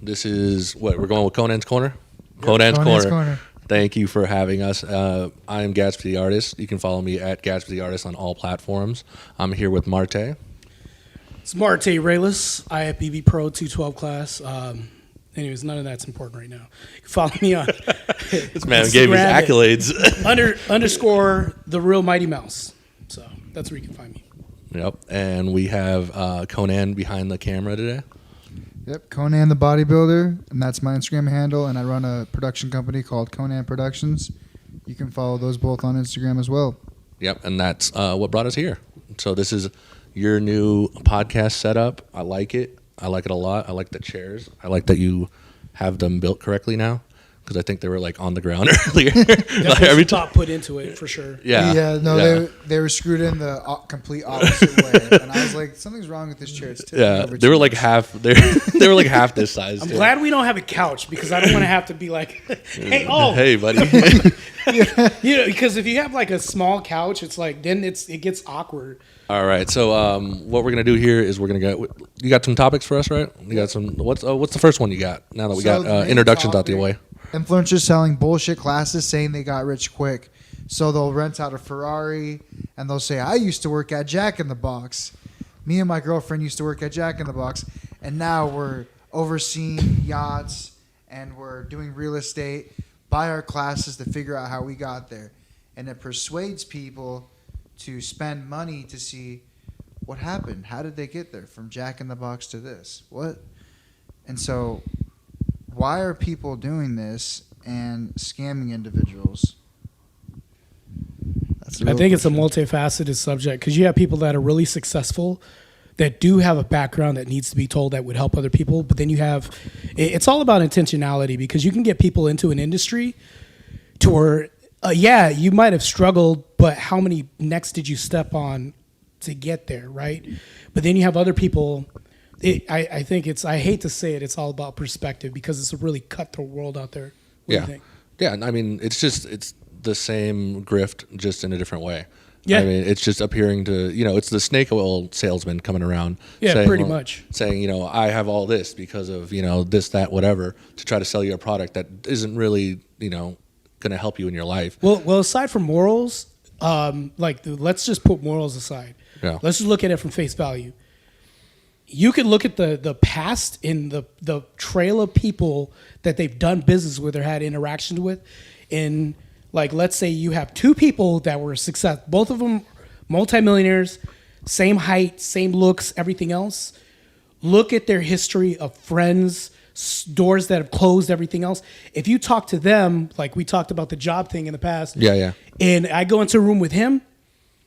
This is what we're going with Conan's Corner. Yep, Conan's Conan's Corner. Corner. Thank you for having us. I am Gatsby the Artist. You can follow me at Gatsby the Artist on all platforms. I'm here with Marte. It's Marte Reyes. I have BB Pro 212 class. Anyways, none of that's important right now. You can follow me on This man gave his accolades. underscore the real Mighty Mouse. So that's where you can find me. Yep. And we have Conan behind the camera today. Yep, Conan the Bodybuilder, and that's my Instagram handle, and I run a production company called Conan Productions. You can follow those both on Instagram as well. Yep, and that's what brought us here. So this is your new podcast setup. I like it. I like it a lot. I like the chairs. I like that you have them built correctly now, because I think they were like on the ground earlier. Like every thought put into it for sure. Yeah. They were screwed in the complete opposite way, and I was like, something's wrong with this chair. It's tipping over they were too like much. half. They were like half this size. I'm glad we don't have a couch because I don't want to have to be like, hey, buddy. Because if you have like a small couch, it's like then it gets awkward. All right, so what we're gonna do here is we're gonna get. You got some topics for us, right? You got some. What's the first one you got? Now that we got introductions out the way. Influencers selling bullshit classes saying they got rich quick. So they'll rent out a Ferrari and they'll say, I used to work at Jack in the Box. Me and my girlfriend used to work at Jack in the Box. And now we're overseeing yachts and we're doing real estate. Buy our classes to figure out how we got there. And it persuades people to spend money to see what happened. How did they get there from Jack in the Box to this? What? And so why are people doing this and scamming individuals? I think it's a multifaceted subject because you have people that are really successful that do have a background that needs to be told that would help other people. But then you have, it's all about intentionality because you can get people into an industry to where, you might have struggled, but how many necks did you step on to get there, right? But then you have other people. I think I hate to say it, it's all about perspective because it's a really cutthroat world out there. What do you think? Yeah, I mean, it's the same grift, just in a different way. Yeah. I mean, it's just appearing to, it's the snake oil salesman coming around. Yeah, saying, pretty much. Saying, I have all this because of, this, that, whatever, to try to sell you a product that isn't really, going to help you in your life. Well, aside from morals, let's just put morals aside. Yeah. Let's just look at it from face value. You can look at the past in the trail of people that they've done business with or had interactions with. In let's say you have two people that were successful, both of them multimillionaires, same height, same looks, everything else. Look at their history of friends, doors that have closed, everything else. If you talk to them, like we talked about the job thing in the past. Yeah. And I go into a room with him.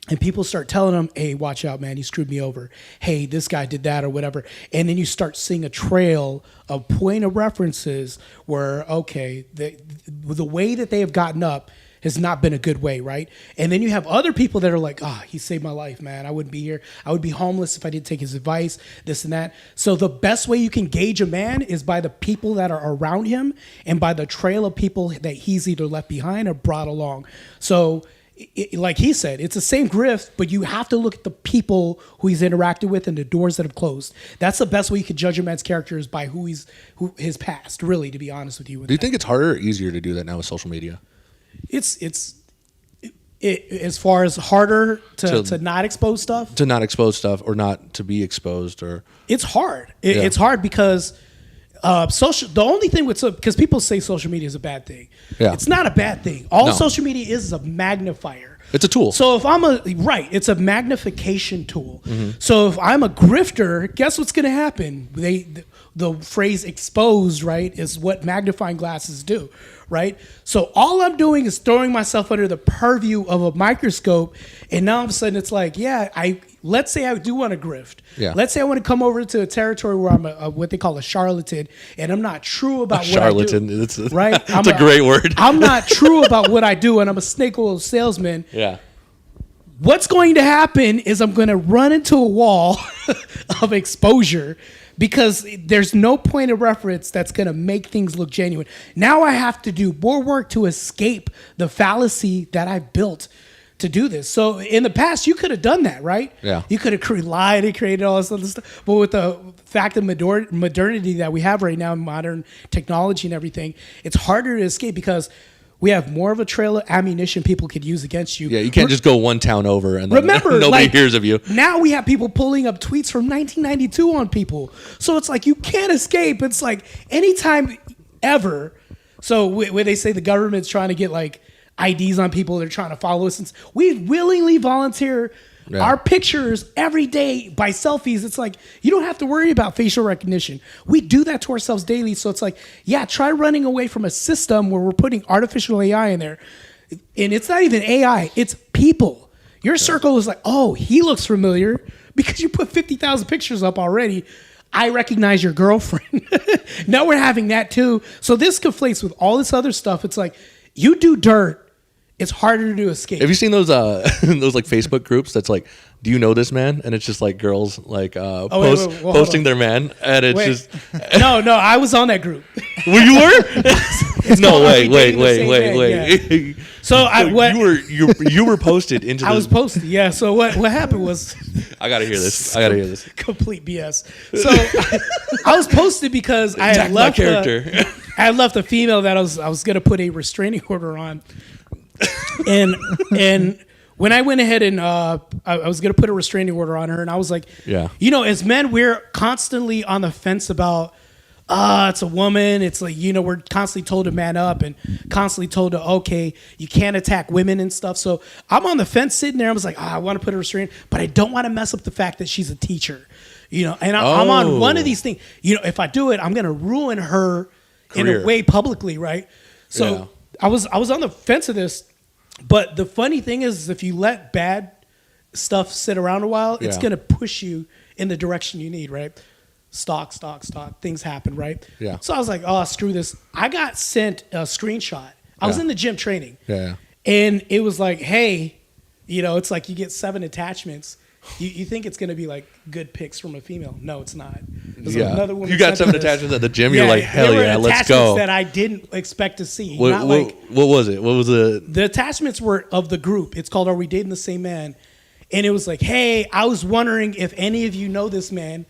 And people start telling them, hey, watch out, man, he screwed me over. Hey, this guy did that or whatever. And then you start seeing a trail of point of references where, okay, the way that they have gotten up has not been a good way, right? And then you have other people that are like, he saved my life, man. I wouldn't be here. I would be homeless if I didn't take his advice, this and that. So the best way you can gauge a man is by the people that are around him and by the trail of people that he's either left behind or brought along. So like he said, it's the same grift, but you have to look at the people who he's interacted with and the doors that have closed. That's the best way you can judge a man's character is by his past, really, to be honest with you. Do you think it's harder or easier to do that now with social media? It's as far as harder to not expose stuff? To not expose stuff or not to be exposed or... It's hard. It's hard because... the only thing because people say social media is a bad thing. Yeah. It's not a bad thing. All social media is a magnifier. It's a tool. So if it's a magnification tool. Mm-hmm. So if I'm a grifter, guess what's going to happen? The phrase exposed, right, is what magnifying glasses do, right? So all I'm doing is throwing myself under the purview of a microscope, and now all of a sudden it's like, let's say I do want to grift. Yeah. Let's say I want to come over to a territory where I'm what they call a charlatan, and I'm not true about what charlatan. I do. Right? It's a great word. I'm not true about what I do, and I'm a snake oil salesman. Yeah. What's going to happen is I'm going to run into a wall of exposure because there's no point of reference that's going to make things look genuine. Now I have to do more work to escape the fallacy that I built to do this. So in the past, you could have done that, right? Yeah. You could have lied and created all this other stuff. But with the fact of modernity that we have right now, modern technology and everything, it's harder to escape because we have more of a trail of ammunition people could use against you. Yeah, you can't just go one town over and then Remember, nobody like, hears of you. Now we have people pulling up tweets from 1992 on people. So it's like you can't escape. It's like anytime ever. So where they say the government's trying to get like IDs on people, they're trying to follow us. We willingly volunteer our pictures every day by selfies. It's like you don't have to worry about facial recognition. We do that to ourselves daily. So it's like, yeah, try running away from a system where we're putting artificial AI in there. And it's not even AI, it's people. Your circle is like, oh, he looks familiar because you put 50,000 pictures up already. I recognize your girlfriend. Now we're having that too. So this conflates with all this other stuff. It's like you do dirt. It's harder to escape. Have you seen those those like Facebook groups that's like, do you know this man? And it's just like girls like posting their man, and it's just no, I was on that group. Well, you were? No, wait. So you were posted into. I was posted. Yeah. So what happened was. I gotta hear this. Complete BS. So I was posted because I had left I had left a female that I was gonna put a restraining order on. And when I went ahead and I was going to put a restraining order on her, and I was like, you know, as men, we're constantly on the fence about, it's a woman. It's like, you know, we're constantly told to man up and constantly told to, okay, you can't attack women and stuff. So I'm on the fence sitting there. I was like, I want to put a restraining, but I don't want to mess up the fact that she's a teacher, you know, and I'm on one of these things. You know, if I do it, I'm going to ruin her career in a way publicly, right? So I was on the fence of this, but the funny thing is, if you let bad stuff sit around a while, it's going to push you in the direction you need, right? Stock. Things happen, right? Yeah. So I was like, oh, screw this. I got sent a screenshot. I was in the gym training. Yeah. And it was like, hey, you know, it's like you get 7 attachments. You think it's going to be like good pics from a female. No, it's not. Another woman you got 7 attachments at the gym. You're like, hell yeah, let's go. That I didn't expect to see. What was it? What was the attachments were of the group. It's called Are We Dating the Same Man? And it was like, hey, I was wondering if any of you know this man.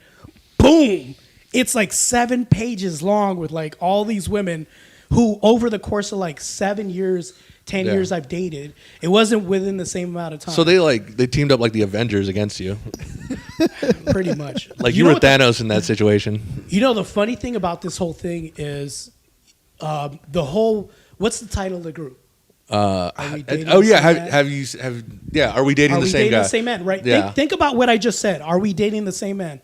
Boom. It's like 7 pages long with like all these women who over the course of like 7 years, 10 years I've dated. It wasn't within the same amount of time. So they teamed up like the Avengers against you. Pretty much. Like you were Thanos in that situation. You know, the funny thing about this whole thing is what's the title of the group? Are we dating Are we dating the same guy? The same man, right? Yeah. Think about what I just said. Are we dating the same man?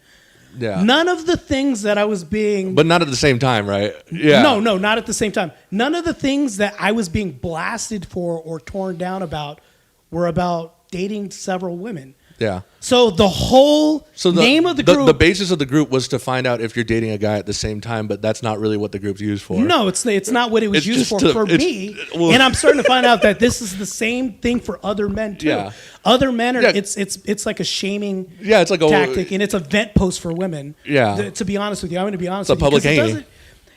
Yeah. None of the things that I was being... But not at the same time, right? Yeah. No, not at the same time. None of the things that I was being blasted for or torn down about were about dating several women. Yeah. So the whole name of the group... The basis of the group was to find out if you're dating a guy at the same time, but that's not really what the group's used for. No, it's not what it was used for me. And I'm starting to find out that this is the same thing for other men too. Yeah. Other men are it's like a shaming it's like tactic, and it's a vent post for women. Yeah. To be honest with you, I'm going to be honest with you. It's a public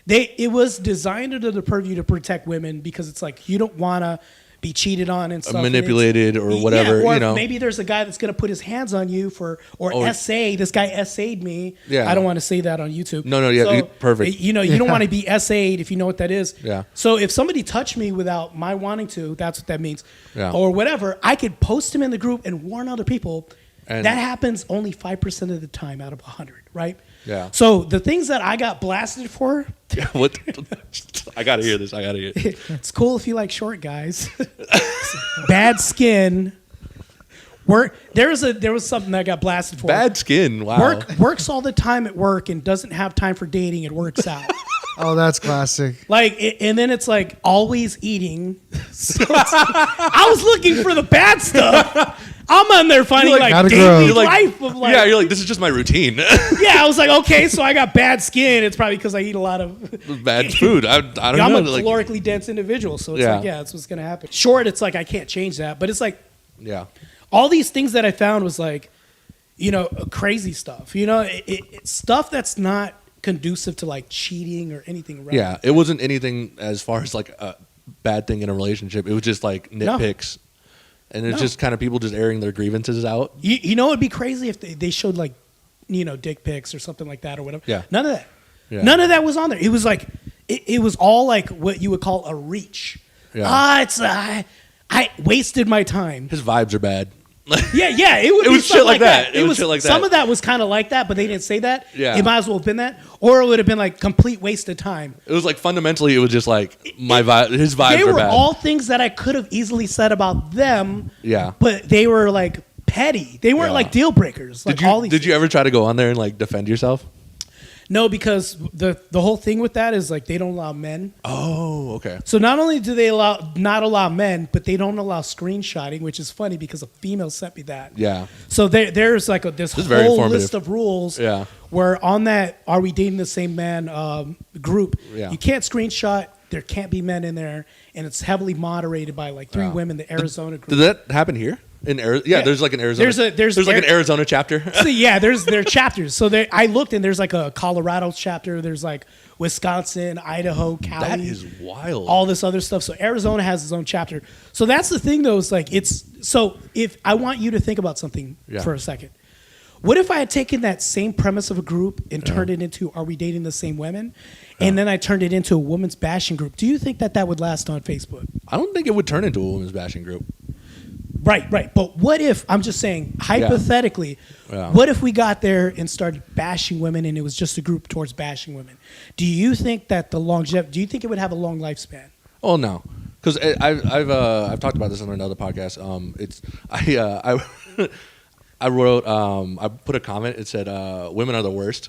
hanging. It was designed under the purview to protect women because it's like you don't want to be cheated on and stuff. Manipulated or whatever. Yeah, or you know. maybe there's a guy that's going to put his hands on you essay. This guy essayed me. Yeah. I don't want to say that on YouTube. No, yeah, so, perfect. You know, you don't want to be essayed if you know what that is. Yeah. So if somebody touched me without my wanting to, that's what that means. Yeah. Or whatever, I could post him in the group and warn other people. And that happens only 5% of the time out of 100, right? Yeah. So the things that I got blasted for. What? I gotta hear this. It's cool if you like short guys. Bad skin. There was something that I got blasted for. Bad skin. Wow. Works all the time at work and doesn't have time for dating. It works out. Oh, that's classic. And then it's like always eating. So I was looking for the bad stuff. I'm on there finding daily life of you're like, this is just my routine. Yeah, I was like, okay, so I got bad skin. It's probably because I eat a lot of bad food. I don't know. I'm a calorically dense individual, so it's that's what's gonna happen. Short, it's like I can't change that, but it's like all these things that I found was like, you know, crazy stuff. You know, it's stuff that's not conducive to like cheating or anything. Right? Yeah, it wasn't anything as far as like a bad thing in a relationship. It was just like nitpicks. and it's No. just kind of people just airing their grievances out. You know, it'd be crazy if they showed like, dick pics or something like that or whatever. Yeah. None of that. Yeah. None of that was on there. It was like, it was all like what you would call a reach. Yeah. I wasted my time. His vibes are bad. Yeah, it would. It be was something shit like that. It was shit like Some that. of that was kind of like that, but they didn't say that. Yeah. It might as well have been that, or it would have been like complete waste of time. It was like fundamentally, it was just like my vibe. His vibes They are were bad. all things that I could have easily said about them. Yeah. But they were like petty. They weren't Yeah. like deal breakers. Like all these. Did you ever try to go on there and like defend yourself? No, because the whole thing with that is like they don't allow men. Oh, okay. So not only do they not allow men, but they don't allow screenshotting, which is funny because a female sent me that. Yeah. So there's like this is very whole informative. list of rules. Yeah. Where on that "Are We Dating the Same Man" group, Yeah. you can't screenshot. There can't be men in there, and it's heavily moderated by like 3 Yeah. women. The Arizona group. Did that happen here in Arizona? Yeah, Yeah. there's like an Arizona. There's like an Arizona chapter. So yeah, there are chapters. So I looked and there's like a Colorado chapter. There's like Wisconsin, Idaho, Cali. That is wild. All this other stuff. So Arizona has its own chapter. So that's the thing though. Is like if I want you to think about something Yeah. for a second. What if I had taken that same premise of a group and turned it into "Are we dating the same women?" And then I turned it into a women's bashing group. Do you think that would last on Facebook? I don't think it would turn into a women's bashing group. Right. But what if, I'm just saying, hypothetically, Yeah. what if we got there and started bashing women and it was just a group towards bashing women? Do you think that do you think it would have a long lifespan? Oh no, because I've talked about this on another podcast. I wrote I put a comment. It said women are the worst,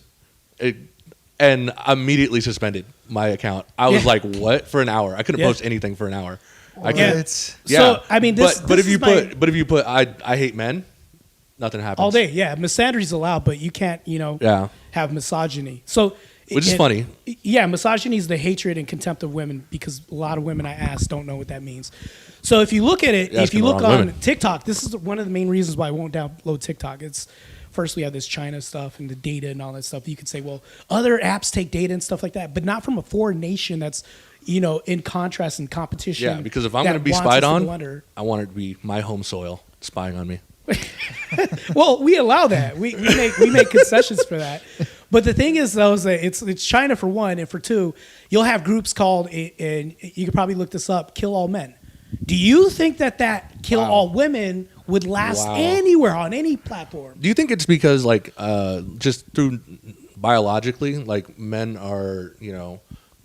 and immediately suspended my account. I was Yeah. like, what, for an hour? I couldn't Yeah. post anything for an hour. I Yeah. can't. It's So, I mean, this but if is you my- put I hate men, nothing happens all day. Yeah, misandry's allowed, but you can't, Yeah. have misogyny. So, Which is funny. Yeah, misogyny is the hatred and contempt of women because a lot of women I ask don't know what that means. So if you look at it, You're if you asking the look wrong on women. TikTok, this is one of the main reasons why I won't download TikTok. It's first we have this China stuff and the data and all that stuff. You could say, well, other apps take data and stuff like that, but not from a foreign nation that's in contrast and competition. Yeah, because if I'm that going to be wants spied us to on, go under. I want it to be my home soil spying on me. Well, we allow that. We make concessions for that. But the thing is, though, is that it's China for one, and for two, you'll have groups called, and you could probably look this up, "Kill All Men." Do you think that "Kill Wow. All Women" would last Wow. anywhere on any platform? Do you think it's because like just through biologically, like men are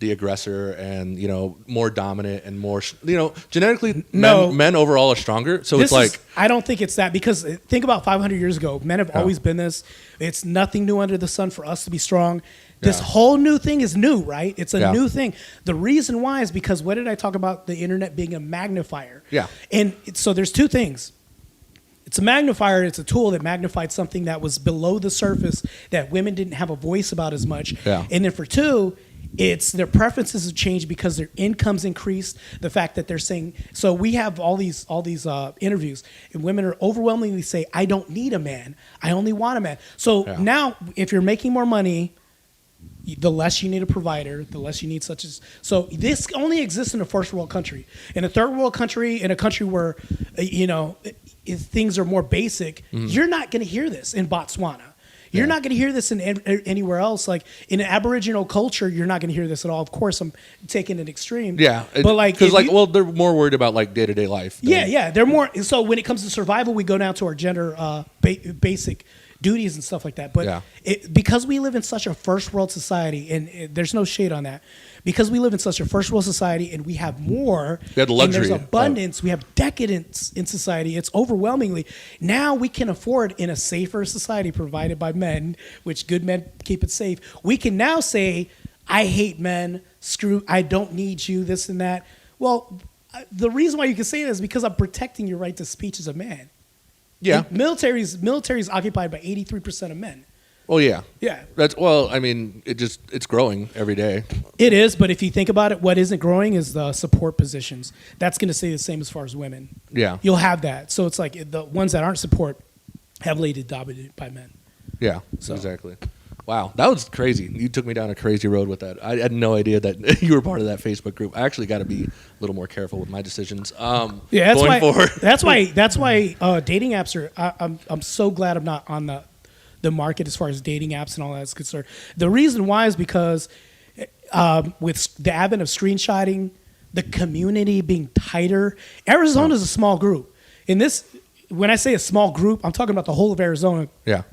the aggressor and more dominant and more genetically No. men overall are stronger, so This it's is- like I don't think it's that, because think about 500 years ago. Men have always been this. It's nothing new under the sun for us to be strong. This Yeah. whole new thing is new, right? It's a Yeah. new thing. The reason why is because what did I talk about the internet being a magnifier? Yeah. And so there's two things. It's a magnifier. It's a tool that magnified something that was below the surface that women didn't have a voice about as much. Yeah. And then for two, it's their preferences have changed because their incomes increased. The fact that they're saying, so we have all these interviews, and women are overwhelmingly say, "I don't need a man. I only want a man." So Yeah. now, if you're making more money, the less you need a provider, the less you need such as. So this only exists in a first world country. In a third world country, in a country where, if things are more basic, you're not going to hear this in Botswana. You're not going to hear this in anywhere else. Like in an Aboriginal culture, you're not going to hear this at all. Of course, I'm taking an extreme. yeah, but like, because if you- they're more worried about like day-to-day life than- yeah, they're more. So when it comes to survival, we go down to our gender basic duties and stuff like that. But Yeah. because we live in such a first world society, and there's no shade on that, because we live in such a first world society and we have more, We have the and luxury there's of- abundance, we have decadence in society. It's overwhelmingly now we can afford, in a safer society provided by men, which good men keep it safe. We can now say, "I hate men. Screw. I don't need you. This and that." Well, the reason why you can say that is because I'm protecting your right to speech as a man. yeah. Military's occupied by 83% of men. Oh yeah, Yeah. I mean, it's growing every day. It is, but if you think about it, what isn't growing is the support positions. That's going to stay the same as far as women. Yeah, You'll have that. So it's like the ones that aren't support heavily dominated by men. yeah, So. exactly. Wow, that was crazy. You took me down a crazy road with that. I had no idea that you were part of that Facebook group. I actually got to be a little more careful with my decisions. Yeah, going forward. That's why dating apps are. I'm so glad I'm not on the market as far as dating apps and all that is concerned. The reason why is because with the advent of screenshotting, the community being tighter, Arizona is a small group. In this, when I say a small group, I'm talking about the whole of Arizona. Yeah.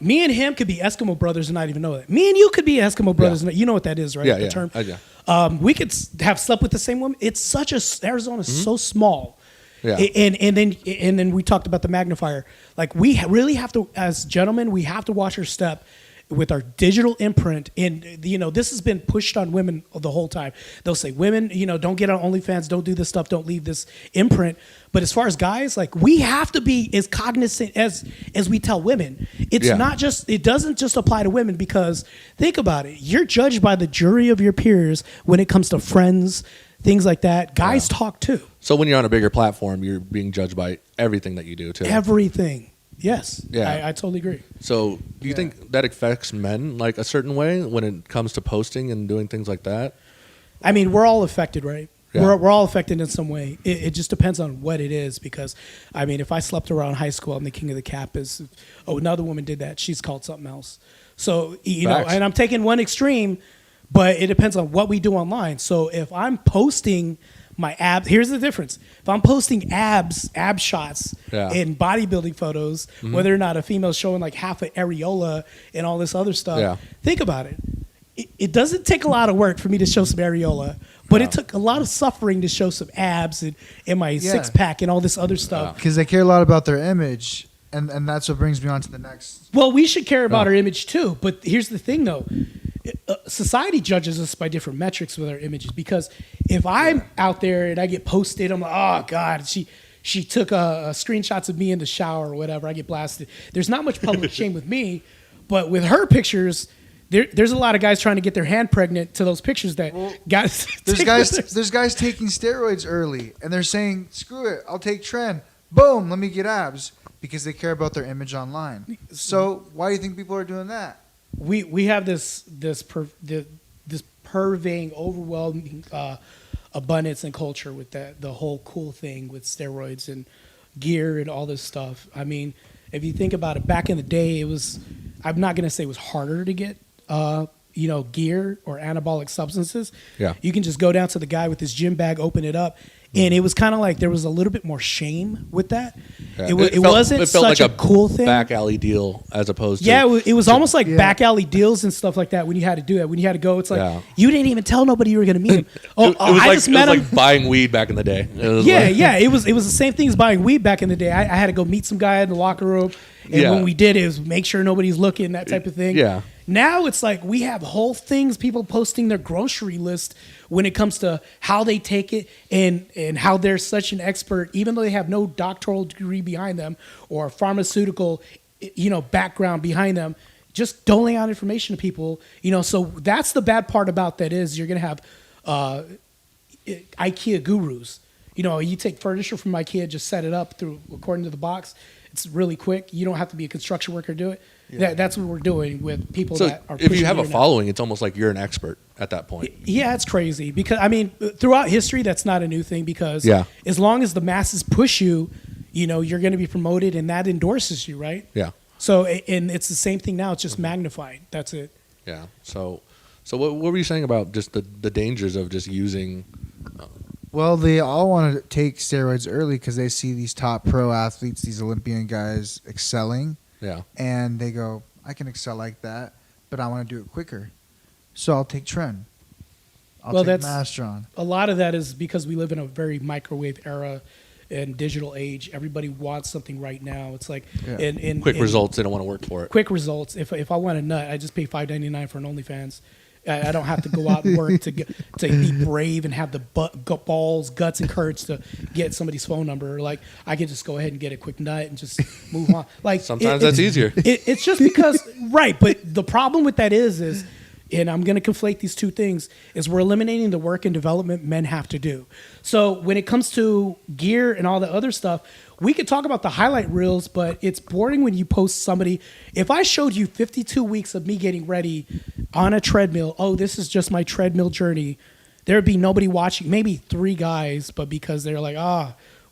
Me and him could be Eskimo brothers and not even know that. Me and you could be Eskimo brothers. Yeah. And you know what that is, right? Yeah, the yeah. term. Yeah. We could have slept with the same woman. It's such a Arizona's so small. Yeah. And then we talked about the magnifier. Like we really have to, as gentlemen, we have to watch our step with our digital imprint. And this has been pushed on women the whole time. They'll say, women, don't get on OnlyFans, don't do this stuff, don't leave this imprint. But as far as guys, like we have to be as cognizant as we tell women. It's not just, it doesn't just apply to women, because think about it. You're judged by the jury of your peers when it comes to friends, things like that. Guys talk too. So when you're on a bigger platform, you're being judged by everything that you do too. Everything. Yes. Yeah. I totally agree. So do you think that affects men like a certain way when it comes to posting and doing things like that? I mean, we're all affected, right? Yeah. We're all affected in some way. It just depends on what it is, because, I mean, if I slept around high school, I'm the king of the cap. Another woman did that. She's called something else. So, Facts. and I'm taking one extreme, but it depends on what we do online. So if I'm posting my abs, here's the difference. If I'm posting ab shots and bodybuilding photos, whether or not a female's showing like half an areola and all this other stuff, think about it. It doesn't take a lot of work for me to show some areola, but it took a lot of suffering to show some abs and my six pack and all this other stuff. Because they care a lot about their image, and that's what brings me on to the next. Well, we should care about our image too, but here's the thing though. Society judges us by different metrics with our images, because if I'm out there and I get posted, I'm like, oh God, she took screenshots of me in the shower or whatever, I get blasted. There's not much public shame with me, but with her pictures, there's a lot of guys trying to get their hand pregnant to those pictures that guys. There's guys taking steroids early, and they're saying, screw it, I'll take tren. Boom, let me get abs, because they care about their image online. So why do you think people are doing that? We have this purveying, overwhelming abundance and culture with the whole cool thing with steroids and gear and all this stuff. I mean, if you think about it, back in the day, I'm not going to say it was harder to get gear or anabolic substances. Yeah. You can just go down to the guy with his gym bag, open it up. And it was kind of like there was a little bit more shame with that. Yeah. It wasn't it felt such like a cool thing. Back alley deal as opposed to. Yeah, it was almost like back alley deals and stuff like that when you had to do that. When you had to go, it's like you didn't even tell nobody you were going to meet him. I just met him. It was like buying weed back in the day. It was the same thing as buying weed back in the day. I had to go meet some guy in the locker room. And when we did it was make sure nobody's looking, that type of thing. Yeah. Now it's like we have whole things, people posting their grocery list when it comes to how they take it and how they're such an expert, even though they have no doctoral degree behind them or pharmaceutical, background behind them, just doling out information to people. So that's the bad part about that is you're going to have IKEA gurus. You take furniture from IKEA, just set it up according to the box. It's really quick. You don't have to be a construction worker to do it. Yeah. That's what we're doing with people that are. If you have a following, it's almost like you're an expert at that point. Yeah, it's crazy because throughout history, that's not a new thing because as long as the masses push you, you're going to be promoted and that endorses you, right? Yeah. So and it's the same thing now. It's just magnified. That's it. Yeah. So what were you saying about just the dangers of just using? Well, they all want to take steroids early because they see these top pro athletes, these Olympian guys excelling. Yeah. And they go, I can excel like that, but I want to do it quicker. So I'll take tren. I'll take Mastron. A lot of that is because we live in a very microwave era and digital age. Everybody wants something right now. It's like quick results. They don't want to work for it. Quick results. If I want a nut, I just pay $5.99 for an OnlyFans. I don't have to go out and work to be brave and have the balls, guts, and courage to get somebody's phone number. Like I could just go ahead and get a quick nut and just move on. Like sometimes that's easier. It's just because right. But the problem with that is and I'm going to conflate these two things, is we're eliminating the work and development men have to do. So when it comes to gear and all the other stuff, we could talk about the highlight reels, but it's boring when you post somebody. If I showed you 52 weeks of me getting ready on a treadmill, oh, this is just my treadmill journey, there would be nobody watching, maybe 3 guys, but because they're like,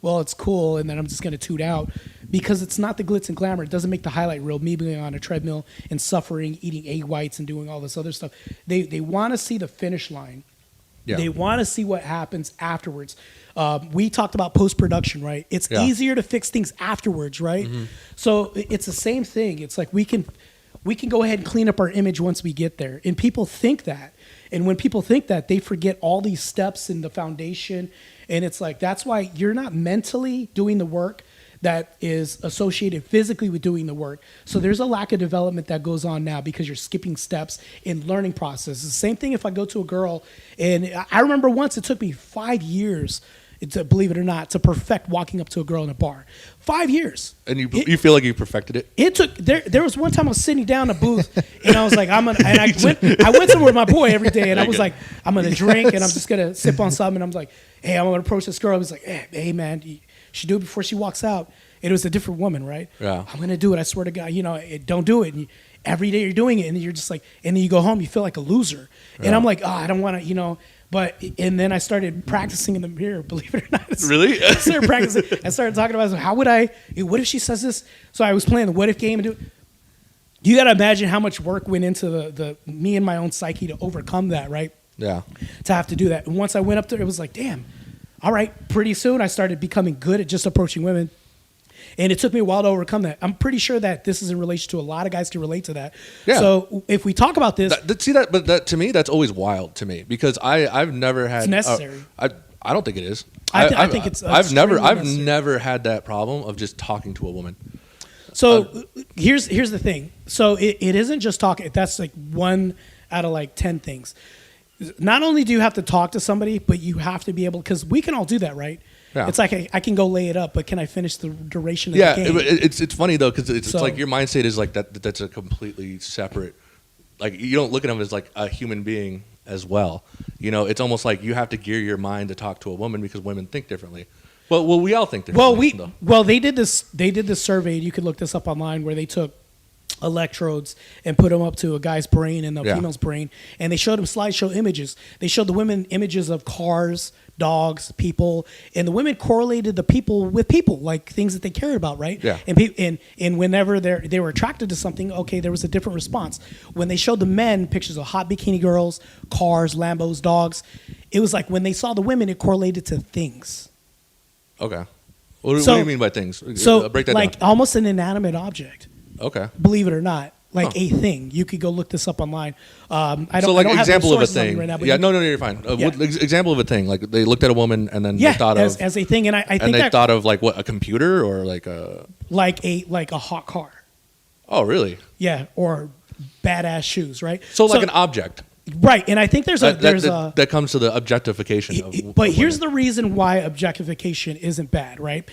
well, it's cool, and then I'm just going to toot out. Because it's not the glitz and glamour. It doesn't make the highlight reel, me being on a treadmill and suffering, eating egg whites and doing all this other stuff. They want to see the finish line. Yeah. They want to see what happens afterwards. We talked about post-production, right? It's easier to fix things afterwards, right? Mm-hmm. So it's the same thing. It's like we can go ahead and clean up our image once we get there. And people think that. And when people think that, they forget all these steps in the foundation. And it's like, that's why you're not mentally doing the work that is associated physically with doing the work. So there's a lack of development that goes on now because you're skipping steps in learning process. It's the same thing if I go to a girl, and I remember once it took me 5 years, to, believe it or not, to perfect walking up to a girl in a bar. 5 years. And you feel like you perfected it? It took, there was one time I was sitting down in a booth and I was like, I went somewhere with my boy every day and I was like, I'm going to drink and I'm just going to sip on something. And I'm like, hey, I'm going to approach this girl. I was like, hey man, she do it before she walks out. It was a different woman, right? Yeah. I'm going to do it. I swear to God, don't do it. And every day you're doing it and you're just like, and then you go home, you feel like a loser. Yeah. And I'm like, I don't want to, and then I started practicing in the mirror, believe it or not. Really? I started practicing. I started talking about, what if she says this? So I was playing the what if game. You got to imagine how much work went into the me and my own psyche to overcome that, right? Yeah. To have to do that. And once I went up there, it was like, damn, all right. Pretty soon I started becoming good at just approaching women. And it took me a while to overcome that. I'm pretty sure that this is in relation to a lot of guys can relate to that. Yeah. So if we talk about this, but to me, that's always wild to me because I've never had. It's necessary. I don't think it is. I think it's. I've never had that problem of just talking to a woman. So here's the thing. So it isn't just talking. That's like 1 out of like 10 things. Not only do you have to talk to somebody, but you have to be able, because we can all do that, right? Yeah. It's like I can go lay it up, but can I finish the duration of the game? Yeah, it's funny though because it's like your mindset is like that. That's a completely separate. Like you don't look at them as like a human being as well. It's almost like you have to gear your mind to talk to a woman because women think differently. Well, we all think differently. They did this. They did this survey. You could look this up online where they took electrodes and put them up to a guy's brain and a female's brain, and they showed them slideshow images. They showed the women images of cars, dogs, people, and the women correlated the people with people, like things that they cared about, right? Yeah. And whenever they were attracted to something, okay, there was a different response. When they showed the men pictures of hot bikini girls, cars, Lambos, dogs, it was like when they saw the women, it correlated to things. Okay. What do you mean by things? So break that like down. Almost an inanimate object. Okay. Believe it or not. Like a thing. You could go look this up online. I don't example have of a thing. Right now, No, you're fine. Example of a thing. Like they looked at a woman and then they thought of as a thing, and I think they thought of like what, a computer or like a hot car. Oh, really? Yeah, or badass shoes, right? So like an object. Right, and I think that comes to the objectification of. But here's the reason why objectification isn't bad, right?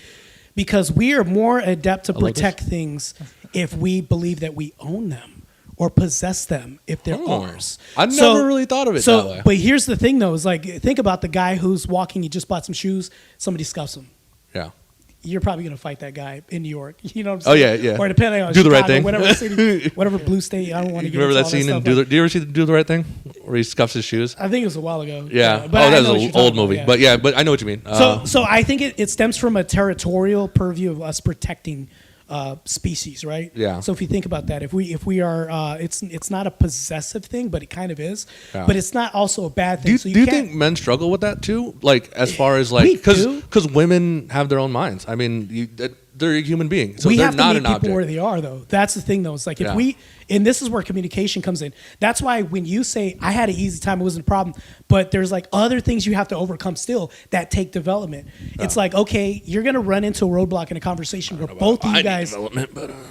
Because we are more adept to protect things if we believe that we own them or possess them if they're ours. I never really thought of it that way. But here's the thing, though, is like, think about the guy who's walking, he just bought some shoes, somebody scuffs him. Yeah. You're probably going to fight that guy in New York. You know what I'm saying? Oh, yeah. Or depending on Do Chicago, the right thing. Whatever city, whatever blue state, I don't want to get remember into that scene in do you ever see Do the Right Thing? Where he scuffs his shoes? I think it was a while ago. Yeah. But that was an old movie. About, But I know what you mean. So I think it stems from a territorial purview of us protecting species, right? Yeah. So if you think about that, if we are, it's not a possessive thing, but it kind of is. Yeah. But it's not also a bad thing. Do you think men struggle with that too? Like as far as like because women have their own minds. I mean, they're a human being, so they're not an object. We have to meet people where they are, though. That's the thing, though. It's like if we, and this is where communication comes in. That's why when you say I had an easy time, it wasn't a problem, but there's like other things you have to overcome still that take development. It's like, okay, you're gonna run into a roadblock in a conversation where both of you guys,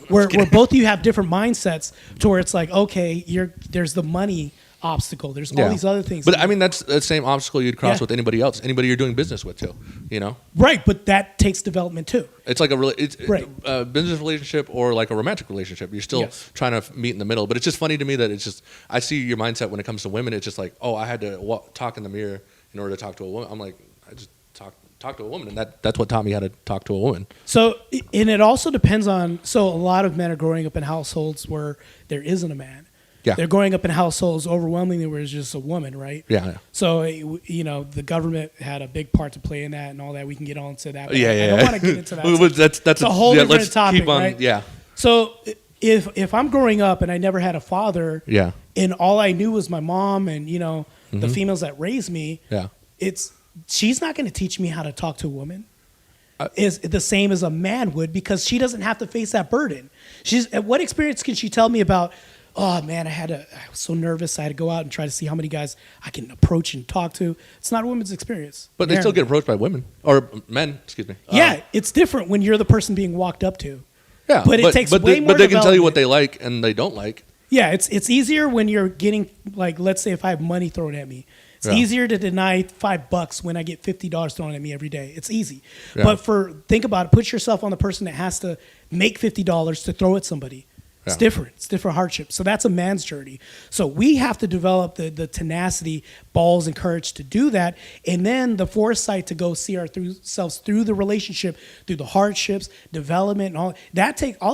where both of you have different mindsets, to where it's like, okay, there's the money obstacle. There's all these other things. But I mean, that's the same obstacle you'd cross Yeah. with anybody else, anybody you're doing business with too. You know, Right, but that takes development too. it's like it's Right. a business relationship or like a romantic relationship. You're still Yes. trying to meet in the middle. But it's just funny to me that it's just I see your mindset when it comes to women. It's just like, oh, I had to talk in the mirror in order to talk to a woman. I'm like, I just talk to a woman, and that's what taught me how to talk to a woman. So, and it also depends on. So, a lot of men are growing up in households where there isn't a man. Yeah. They're growing up in households overwhelmingly where it's just a woman, right? Yeah. So, you know, the government had a big part to play in that and all that. We can get on to that. but Yeah. I don't want to get into that. Well, that's a whole different let's topic, keep on, right? Yeah. So, if I'm growing up and I never had a father, Yeah. and all I knew was my mom and, you know, the Mm-hmm. females that raised me, Yeah. she's not going to teach me how to talk to a woman. Is the same as a man would, because she doesn't have to face that burden. What experience can she tell me about? Oh man, I was so nervous. I had to go out and try to see how many guys I can approach and talk to. It's not a woman's experience. But they still get approached by women or men. Excuse me. Yeah, it's different when you're the person being walked up to. Yeah. But it takes way more But they can tell you what development. they like and they don't like. Yeah, it's easier when you're getting, like, let's say if I have money thrown at me. It's Yeah. easier to deny $5 when I get $50 thrown at me every day. It's easy. Yeah. But think about it. Put yourself on the person that has to make $50 to throw at somebody. It's Yeah. different. It's different hardship. So that's a man's journey. So we have to develop the tenacity, balls, and courage to do that, and then the foresight to go see ourselves through the relationship, through the hardships, development, and all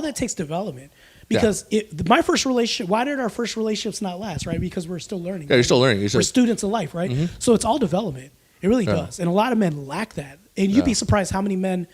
that takes development. Because my first relationship, why did our first relationships not last, right? Because we're still learning. Yeah, you're still learning. We're students of life, right? So it's all development. It really does. And a lot of men lack that. And you'd be surprised how many men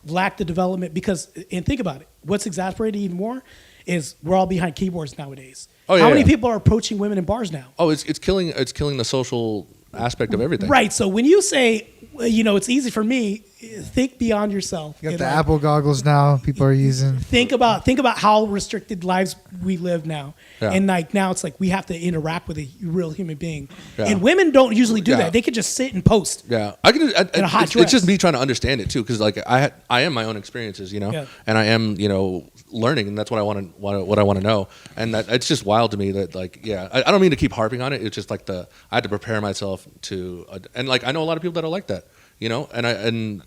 lack the development because, and think about it, what's exasperating even more is we're all behind keyboards nowadays. Oh, yeah, how many yeah. people are approaching women in bars now? Oh, it's killing the social aspect of everything. Right. So when you say, you know, it's easy for me, think beyond yourself. You got And, the like, Apple goggles now. People are using. Think about how restricted lives we live now, Yeah. and like now it's like we have to interact with a real human being, Yeah. and women don't usually do Yeah. that. They could just sit and post. Yeah, I can. In a hot it's dress. just me trying to understand it too, because like I am my own experiences, you know, Yeah. and I am learning, and that's what I want to know, and that it's just wild to me that like I don't mean to keep harping on it. It's just like I had to prepare myself to, and like I know a lot of people that are like that, you know, and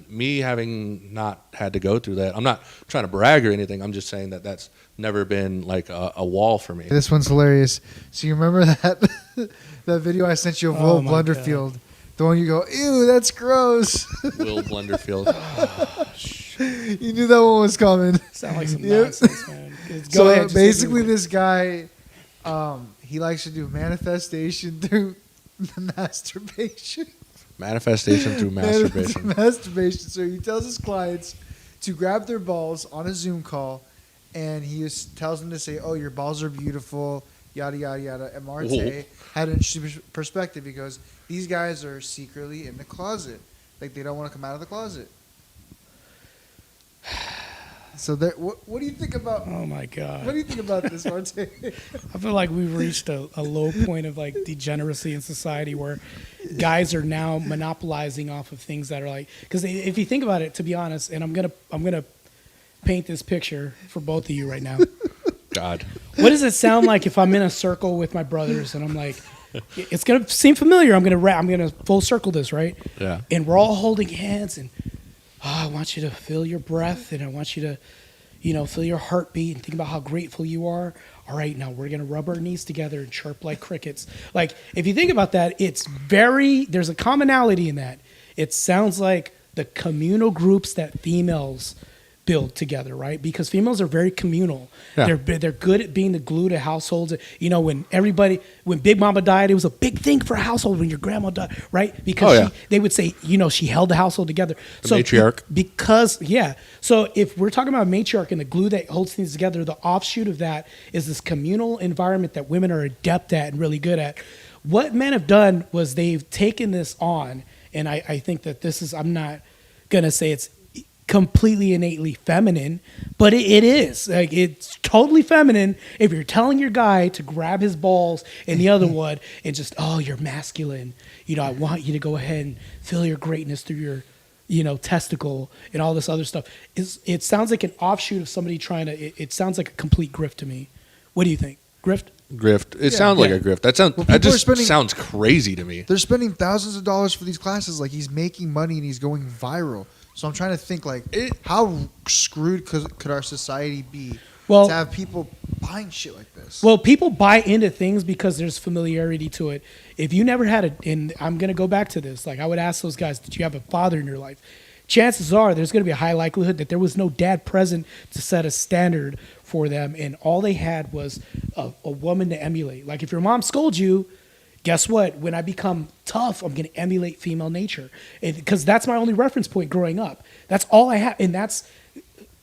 me having not had to go through that. I'm not trying to brag or anything. I'm just saying that that's never been like a wall for me. This one's hilarious. So you remember that that video I sent you of Oh Will my Blunderfield? The one you go, ew, that's gross. Will Blunderfield. You knew that one was coming. Sound like some Yep. nonsense, man. Go So ahead. just basically, hit me with this guy, he likes to do manifestation through the masturbation. Manifestation through masturbation. Masturbation. So he tells his clients to grab their balls on a Zoom call, and he tells them to say, "Oh, your balls are beautiful," yada yada yada. And Marte Whoa. had an interesting perspective. He goes, "These guys are secretly in the closet, like they don't want to come out of the closet." So what do you think about? it. Oh my god. What do you think about this, Marte? I feel like we've reached a low point of like degeneracy in society where guys are now monopolizing off of things that are like, because if you think about it, to be honest, and I'm gonna paint this picture for both of you right now. God. What does it sound like if I'm in a circle with my brothers and I'm like, it's gonna seem familiar. I'm gonna full circle this, right? Yeah. And we're all holding hands, and I want you to feel your breath, and I want you to, feel your heartbeat and think about how grateful you are. All right, now we're going to rub our knees together and chirp like crickets. Like, if you think about that, there's a commonality in that. It sounds like the communal groups that females build together, right? Because females are very communal. Yeah. They're good at being the glue to households. When Big Mama died, it was a big thing for a household when your grandma died, right? Because they would say, she held the household together. The matriarch. So if we're talking about a matriarch and the glue that holds things together, the offshoot of that is this communal environment that women are adept at and really good at. What men have done was they've taken this on, and I think that I'm not going to say it's completely innately feminine, but it is. Like, it's totally feminine if you're telling your guy to grab his balls and the other one and just, oh, you're masculine. I want you to go ahead and feel your greatness through your testicle and all this other stuff. It sounds like an offshoot of somebody trying to, it sounds like a complete grift to me. What do you think? Grift? grift. It sounds like a grift. That sounds. Well, That people are just spending- sounds crazy to me. They're spending thousands of dollars for these classes. Like, he's making money and he's going viral. So I'm trying to think, like, how screwed could our society be to have people buying shit like this? Well, people buy into things because there's familiarity to it. If you never had and I'm going to go back to this, like I would ask those guys, did you have a father in your life? Chances are there's going to be a high likelihood that there was no dad present to set a standard for them, and all they had was a woman to emulate. Like if your mom scolds you, guess what? When I become tough, I'm going to emulate female nature, because that's my only reference point growing up. That's all I have, and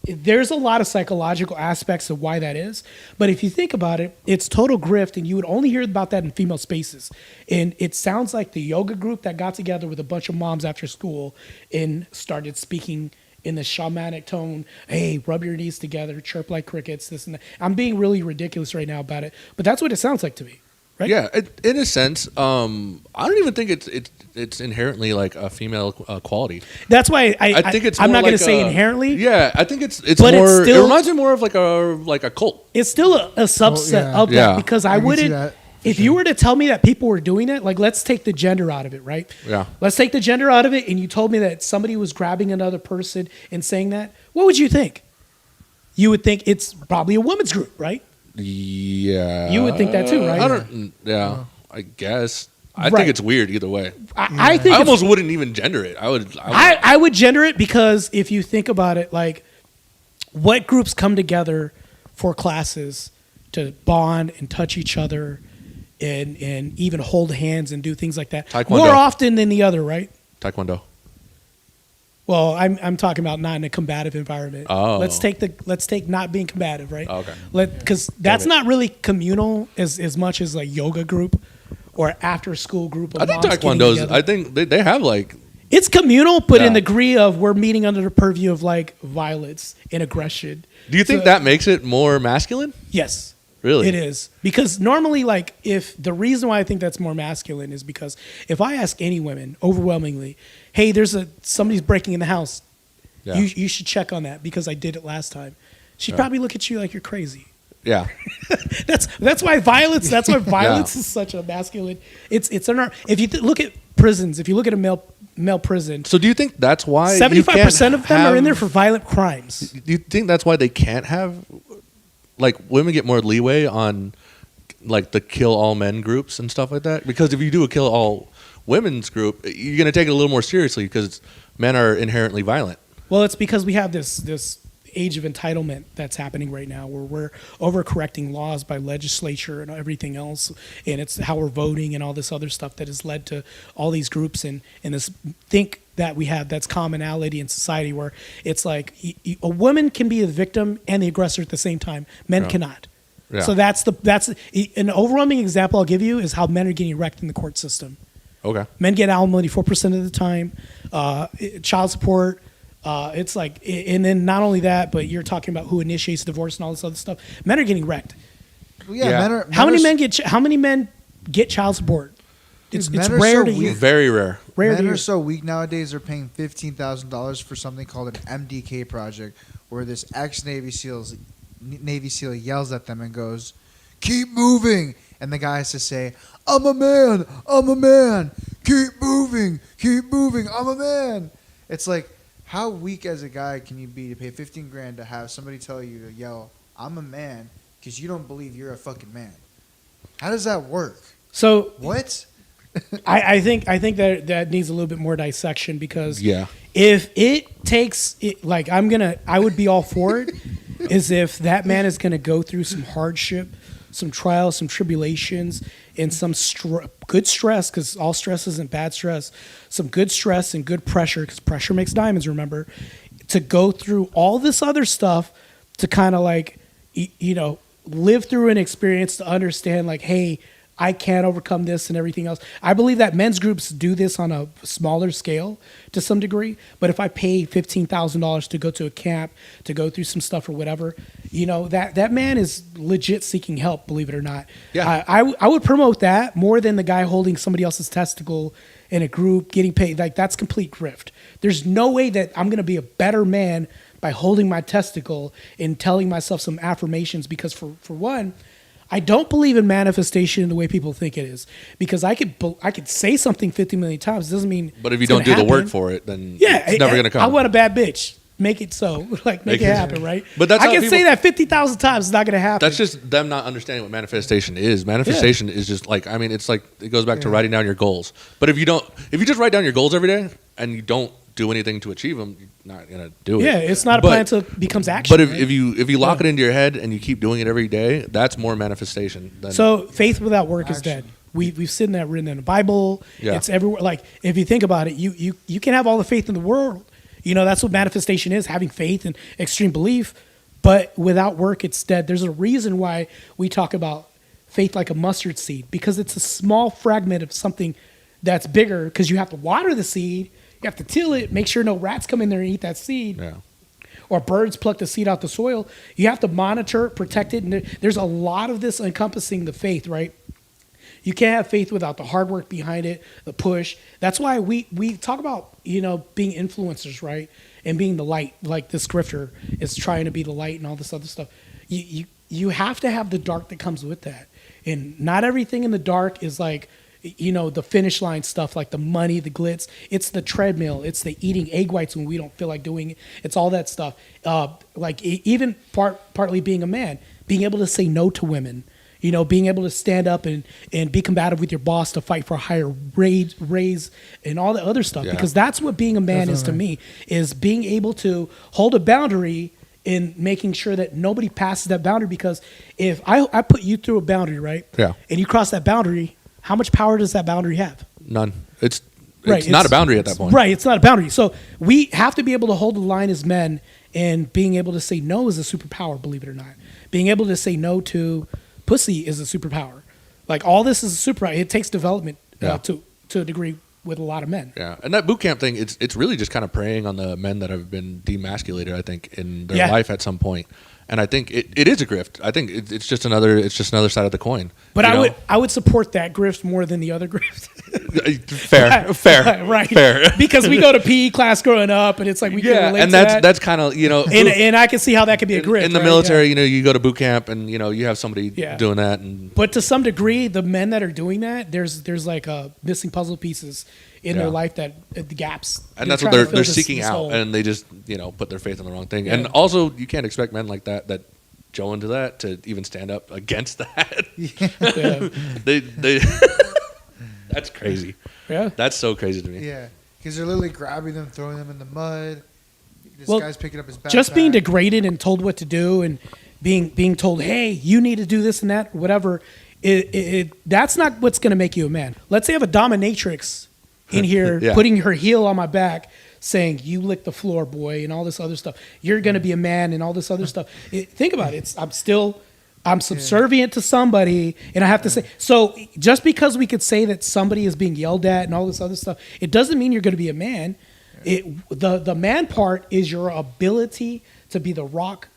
there's a lot of psychological aspects of why that is. But if you think about it, it's total grift, and you would only hear about that in female spaces. And it sounds like the yoga group that got together with a bunch of moms after school and started speaking in the shamanic tone, hey, rub your knees together, chirp like crickets, this and that. I'm being really ridiculous right now about it, but that's what it sounds like to me. Right? Yeah, in a sense, I don't even think it's inherently like a female quality. That's why I think it's. I'm more not going like to say inherently. Yeah, I think it's But more. it's still- it reminds me more of like a cult. It's still a subset of that, Yeah. because I I can see wouldn't. that, for If you were to tell me that people were doing it, like let's take the gender out of it, right? Yeah. Let's take the gender out of it, and you told me that somebody was grabbing another person and saying that. What would you think? You would think it's probably a women's group, right? Yeah, You would think that too, right? I don't. Yeah, I guess. I Right. think it's weird either way. I think I it's- almost wouldn't even gender it. I would. I would gender it, because if you think about it, like what groups come together for classes to bond and touch each other and even hold hands and do things like that Taekwondo. more often than the other, right? Taekwondo. Well, I'm talking about not in a combative environment. Oh. Let's take not being combative, right? Oh, okay. Because that's it. not really communal as much as like yoga group or after school group of I think moms getting Taekwondo's. together. I think they have like. It's communal, but in Yeah. the degree of we're meeting under the purview of like violence and aggression. Do you think So- that makes it more masculine? Yes. Really? It is. Because normally, like, if the reason why I think that's more masculine is because if I ask any women, overwhelmingly, hey, somebody's breaking in the house, Yeah. you should check on that because I did it last time. She'd probably look at you like you're crazy. Yeah. That's why violence. That's why violence is such a masculine. It's if you look at prisons, if you look at a male prison, So do you think that's why 75% of them are in there have- for violent crimes. Do you think that's why they can't have, like, women get more leeway on, like, the kill all men groups and stuff like that? Because if you do a kill all women's group, you're going to take it a little more seriously because men are inherently violent. Well, it's because we have this age of entitlement that's happening right now, where we're overcorrecting laws by legislature and everything else, and it's how we're voting and all this other stuff that has led to all these groups and this think that we have that's commonality in society, where it's like a woman can be the victim and the aggressor at the same time. Men cannot. Yeah. So that's an overwhelming example I'll give you is how men are getting wrecked in the court system. Okay. Men get alimony 4% of the time, child support. It's like, and then not only that, but you're talking about who initiates divorce and all this other stuff. Men are getting wrecked. Well, yeah, Yeah. How How many men get child support? It's men are rare so to weak. hear. Very rare. Rare to Men hear. are so weak nowadays. They're paying $15,000 for something called an MDK project, where this ex-Navy SEAL yells at them and goes, "Keep moving," and the guy has to say, "I'm a man. I'm a man. Keep moving. Keep moving. I'm a man." It's like, how weak as a guy can you be to pay 15 grand to have somebody tell you to yell, "I'm a man," because you don't believe you're a fucking man? How does that work? So What? I think that needs a little bit more dissection, because Yeah. if it takes it, like I would be all for it, is if that man is gonna go through some hardship, some trials, some tribulations, and some good stress, because all stress isn't bad stress, some good stress and good pressure, because pressure makes diamonds, remember, to go through all this other stuff to kind of like, live through an experience to understand like, hey, I can't overcome this and everything else. I believe that men's groups do this on a smaller scale to some degree. But if I pay $15,000 to go to a camp, to go through some stuff or whatever, that man is legit seeking help, believe it or not. Yeah. I would promote that more than the guy holding somebody else's testicle in a group getting paid. Like, that's complete grift. There's no way that I'm going to be a better man by holding my testicle and telling myself some affirmations, because for one, I don't believe in manifestation in the way people think it is, because I could say something 50 million times. It doesn't mean. But if you it's don't do gonna the work happen. for it, then Yeah, it's never going to come. I want a bad bitch. Make it so. Like, make it happen, right? But that's I how can people- say that 50,000 times. It's not going to happen. That's just them not understanding what manifestation is. Manifestation is just like, I mean, it's like, it goes back to writing down your goals. But if you just write down your goals every day and you don't do anything to achieve them, you're not going to do it. Yeah, it's not a But- plan to becomes action. But if, right? if you lock it into your head and you keep doing it every day, that's more manifestation than So faith without work is Action. dead. We've seen that written in the Bible. Yeah. It's everywhere. Like, if you think about it, you can have all the faith in the world. You know, that's what manifestation is, having faith and extreme belief. But without work, it's dead. There's a reason why we talk about faith like a mustard seed, because it's a small fragment of something that's bigger, because you have to water the seed, you have to till it, make sure no rats come in there and eat that seed. yeah. Or birds pluck the seed out the soil. You have to monitor it, protect it, and there's a lot of this encompassing the faith, right? You can't have faith without the hard work behind it, the push. That's why we talk about, you know, being influencers, right? And being the light, like the scripture is trying to be the light and all this other stuff. You have to have the dark that comes with that. And not everything in the dark is like, you know, the finish line stuff, like the money, the glitz. It's the treadmill. It's the eating egg whites when we don't feel like doing it. It's all that stuff. Even partly being a man, being able to say no to women. You know, being able to stand up and be combative with your boss to fight for a higher raise and all the other stuff. Yeah. Because that's what being a man is to me, is being able to hold a boundary in making sure that nobody passes that boundary. Because if I put you through a boundary, right? Yeah. And you cross that boundary, how much power does that boundary have? None. It's Right, not a boundary at that point. Right, it's not a boundary. So we have to be able to hold the line as men, and being able to say no is a superpower, believe it or not. Being able to say no to pussy is a superpower. Like, all this is a superpower. It takes development Yeah. to a degree with a lot of men. Yeah, and that boot camp thing, it's really just kind of preying on the men that have been demasculated, I think, in their Yeah. life at some point. And I think it is a grift. I think it's just another side of the coin. But you know? I would support that grift more than the other grift. fair, Right. fair. Because we go to PE class growing up, and it's like we can Yeah, relate and to that. that's kind of, you know, and I can see how that could be a grift. in the right? military. Yeah. You know, you go to boot camp, and you know, you have somebody Yeah. doing that, and But to some degree, the men that are doing that, there's like missing puzzle pieces in their Yeah. life, that the gaps. and that's what trying to they're fill seeking this out, hole. and they just, you know, put their faith in the wrong thing. Yeah. And also, you can't expect men like that Joe into that to even stand up against that. Yeah. they that's crazy. Yeah. That's so crazy to me. Yeah, because they're literally grabbing them, throwing them in the mud. This Well, guy's picking up his backpack. Just being degraded and told what to do, and being told, hey, you need to do this and that, whatever. That's not what's going to make you a man. Let's say I have a dominatrix in here Yeah. putting her heel on my back, saying, you lick the floor, boy, and all this other stuff. You're going to be a man and all this other stuff. Think about it. I'm subservient to somebody, and I have to say, so just because we could say that somebody is being yelled at and all this other stuff, it doesn't mean you're going to be a man. The man part is your ability to be the rock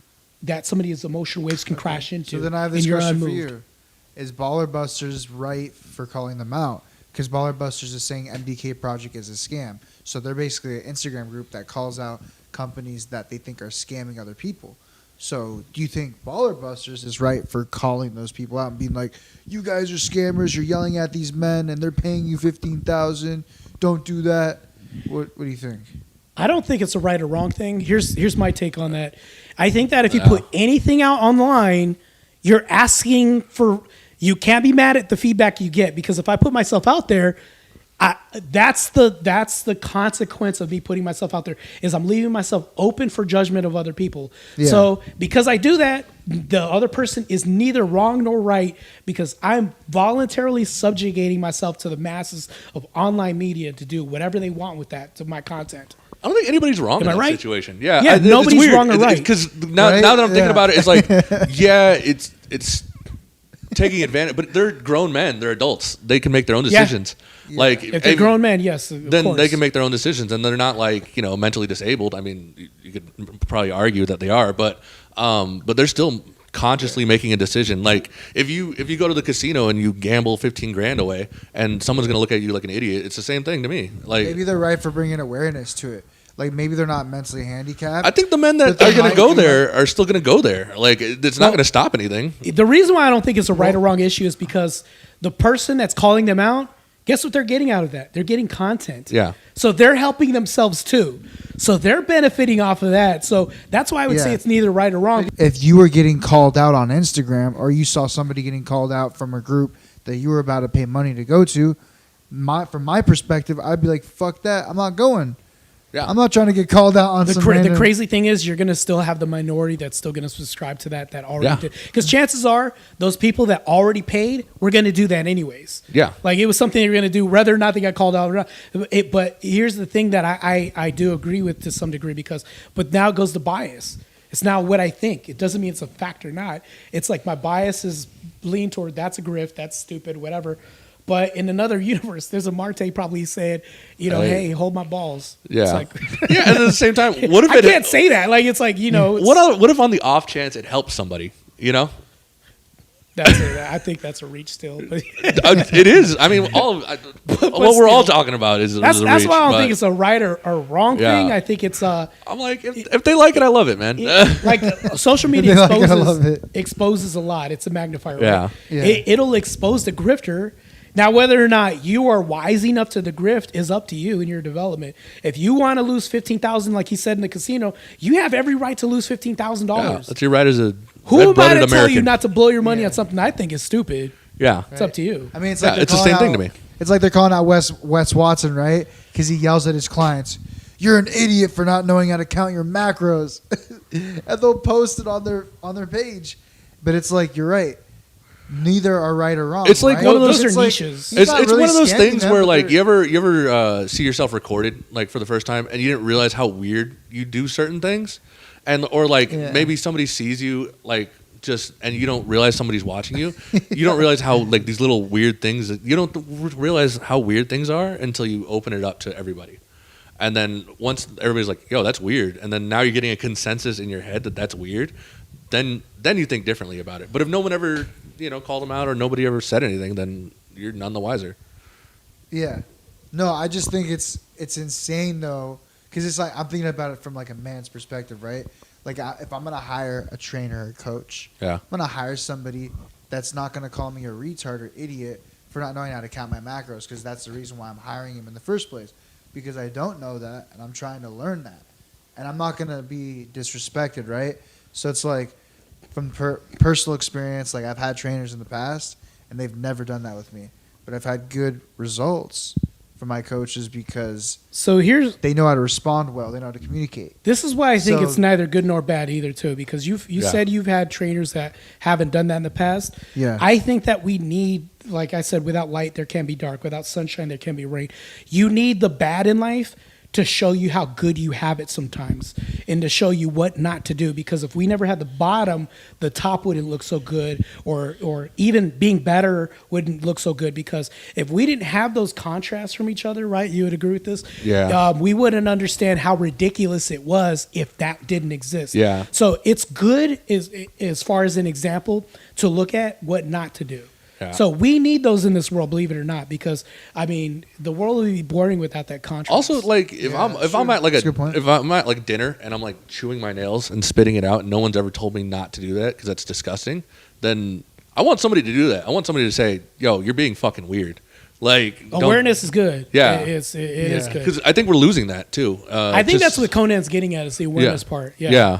that somebody's emotional waves can crash into. So then I have and this you're question for unmoved. you: is Baller Busters right for calling them out? Because Baller Busters is saying MDK Project is a scam. So they're basically an Instagram group that calls out companies that they think are scamming other people. So do you think Baller Busters is right for calling those people out and being like, you guys are scammers, you're yelling at these men and they're paying you $15,000, don't do that? What do you think? I don't think it's a right or wrong thing. Here's my take on that. I think that if you put anything out online, you're asking for. You can't be mad at the feedback you get, because if I put myself out there, that's the consequence of me putting myself out there, is I'm leaving myself open for judgment of other people. Yeah. So because I do that, the other person is neither wrong nor right, because I'm voluntarily subjugating myself to the masses of online media to do whatever they want with that, to my content. I don't think anybody's wrong Am in I that right? situation. Yeah, Yeah, it's nobody's weird. wrong or right. Because now Right? that I'm thinking Yeah. about it, it's like, yeah, it's taking advantage. But they're grown men. They're adults. They can make their own Yeah. decisions. Like If they're grown men, yes, of then course. they can make their own decisions, and they're not like, you know, mentally disabled. I mean, you could probably argue that they are, but they're still consciously making a decision. Like if you go to the casino and you gamble 15 grand away, and someone's gonna look at you like an idiot, it's the same thing to me. Like Maybe they're right for bringing awareness to it. Like maybe they're not mentally handicapped. I think the men that But they are going to might go be there are still going to go there. Like it's not going to stop anything. The reason why I don't think it's a right or wrong issue is because the person that's calling them out, guess what they're getting out of that? They're getting content. Yeah. So they're helping themselves too. So they're benefiting off of that. So that's why I would say it's neither right or wrong. If you were getting called out on Instagram or you saw somebody getting called out from a group that you were about to pay money to go to, from my perspective, I'd be like, fuck that. I'm not going. Yeah. I'm not trying to get called out on The some random... crazy thing is you're going to still have the minority that's still going to subscribe to that already Yeah. did. Because chances are those people that already paid were going to do that anyways. Yeah. Like it was something they were going to do whether or not they got called out or not. But here's the thing that I do agree with to some degree but now goes the bias. It's now what I think. It doesn't mean it's a fact or not. It's like my bias is lean toward that's a grift, that's stupid, whatever. But in another universe, there's a Marte probably said, hey, hold my balls. Yeah. It's like, yeah. And at the same time, what if I can't say that. Like it's like what if on the off chance it helps somebody? You know. I think that's a reach still. It is. I mean, what we're all talking about is that's a why I reach, don't think it's a right or wrong thing. I think it's I'm like, if they like it, I love it, man. like social media If they like it, I love it. exposes a lot. It's a magnifier. Yeah. Right? Yeah. It'll expose the grifter. Now, whether or not you are wise enough to the grift is up to you in your development. If you want to lose $15,000, like he said in the casino, you have every right to lose $15,000. Yeah, that's your right as a Who am I to red-blooded tell you American. not to blow your money on something I think is stupid? Yeah. It's up to you. I mean, it's like they're it's the calling same thing out- to me. It's like they're calling out Wes Watson, right? Because he yells at his clients, "You're an idiot for not knowing how to count your macros," and they'll post it on their page. But it's like you're right. Neither are right or wrong. It's like right? one of Those those are like- niches. he's It's not one really of those scamming things them, where but like they're- you ever see yourself recorded like for the first time and you didn't realize how weird you do certain things, or like Yeah. maybe somebody sees you like just and you don't realize somebody's watching you. You don't realize how like these little weird things you don't realize how weird things are until you open it up to everybody. And then once everybody's like, "Yo, that's weird," and then now you're getting a consensus in your head that that's weird, then you think differently about it. But if no one ever called them out or nobody ever said anything, then you're none the wiser. Yeah. No, I just think it's insane though, because it's like I'm thinking about it from like a man's perspective, right? Like if I'm gonna hire a trainer or a coach, Yeah. I'm gonna hire somebody that's not gonna call me a retard or idiot for not knowing how to count my macros, because that's the reason why I'm hiring him in the first place, because I don't know that and I'm trying to learn that, and I'm not gonna be disrespected, right? So it's like from personal experience, like I've had trainers in the past and they've never done that with me, but I've had good results from my coaches because So they know how to respond well, they know how to communicate. this is why I think So- it's neither good nor bad either, too, because you Yeah. said you've had trainers that haven't done that in the past. Yeah. I think that we need, like I said, without light, there can be dark. Without sunshine, there can be rain. You need the bad in life to show you how good you have it sometimes and to show you what not to do. Because if we never had the bottom, the top wouldn't look so good, or even being better wouldn't look so good, because if we didn't have those contrasts from each other, right? You would agree with this? Yeah. We wouldn't understand how ridiculous it was if that didn't exist. Yeah. So it's good as far as an example to look at what not to do. Yeah. So we need those in this world, believe it or not, because I mean the world would be boring without that contrast. Also, like if Yeah, I'm at like that's a good point. if I'm at like dinner and I'm like chewing my nails and spitting it out and no one's ever told me not to do that because that's disgusting, then I want somebody to do that. I want somebody to say, "Yo, you're being fucking weird." Like awareness is good. Yeah. it is good. because I think we're losing that too. I think that's what Conan's getting at, is the awareness part. Yeah. Yeah.